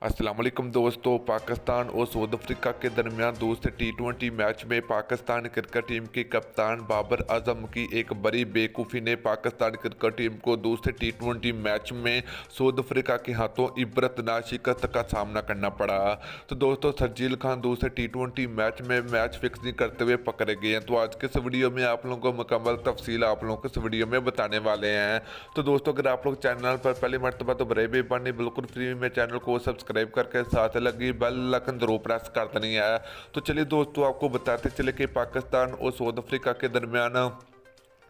अस्सलाम वालेकुम दोस्तों। पाकिस्तान और साउथ अफ्रीका के दरमियान दूसरे टी20 मैच में पाकिस्तान क्रिकेट टीम के कप्तान बाबर आजम की एक बड़ी बेवकूफ़ी ने पाकिस्तान क्रिकेट टीम को दूसरे टी20 मैच में साउथ अफ्रीका के हाथों इबरतनाक शिकस्त का सामना करना पड़ा। तो दोस्तों, शर्जील खान दूसरे टी20 मैच में मैच फिक्सिंग करते हुए पकड़े गए हैं। तो आज के इस वीडियो में आप लोगों को मुकम्मल तफसील आप लोगों को इस वीडियो में बताने वाले हैं। तो दोस्तों, अगर आप लोग चैनल पर पहली मरतबा तो बड़े बेबानी बिल्कुल फ्री में चैनल को सब्सक्राइब करके साथ लगी बेल आइकन जरूर प्रेस कर देनी है। तो चलिए दोस्तों, आपको बताते चले कि पाकिस्तान और साउथ अफ्रीका के दरमियान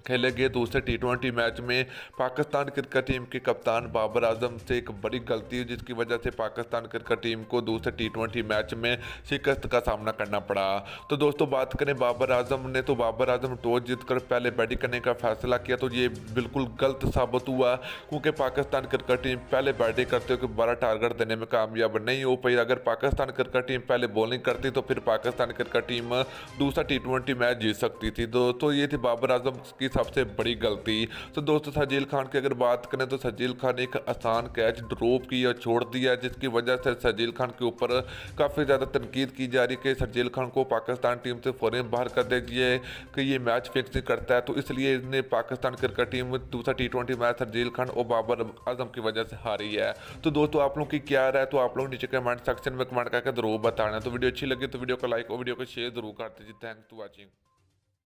खेले गए दूसरे टी20 मैच में पाकिस्तान क्रिकेट टीम के कप्तान बाबर आजम से एक बड़ी गलती हुई, जिसकी वजह से पाकिस्तान क्रिकेट टीम को दूसरे टी20 मैच में शिकस्त का सामना करना पड़ा। तो दोस्तों, बात करें बाबर आजम ने, तो बाबर आजम टॉस जीतकर पहले बैटिंग करने का फैसला किया, तो ये बिल्कुल गलत साबित हुआ, क्योंकि पाकिस्तान क्रिकेट टीम पहले बैटिंग करते हुए 12 टारगेट देने में कामयाब नहीं हो पाई। अगर पाकिस्तान क्रिकेट टीम पहले बॉलिंग करती तो फिर पाकिस्तान क्रिकेट टीम दूसरा टी20 मैच जीत सकती थी। दोस्तों, ये थी बाबर आजम की सबसे बड़ी गलती। तो दोस्तों, शर्जील खान की अगर बात करें तो शर्जील खान ने एक आसान कैच ड्रॉप किया, छोड़ दिया, जिसकी वजह से शर्जील खान के ऊपर काफ़ी ज़्यादा तनकीद की जा रही है कि शर्जील खान को पाकिस्तान टीम से फौरन बाहर कर दीजिए कि ये मैच फिक्सिंग करता है। तो इसलिए इसने पाकिस्तान क्रिकेट टीम में दूसरा टी20 मैच शर्जील खान और बाबर आजम की वजह से हारी है। तो दोस्तों, आप लोग की क्या राय है, तो आप लोग नीचे कमेंट सेक्शन में कमेंट करके जरूर बताना। तो वीडियो अच्छी लगी तो वीडियो को लाइक और वीडियो को शेयर जरूर कर दीजिए। Thanks to watching.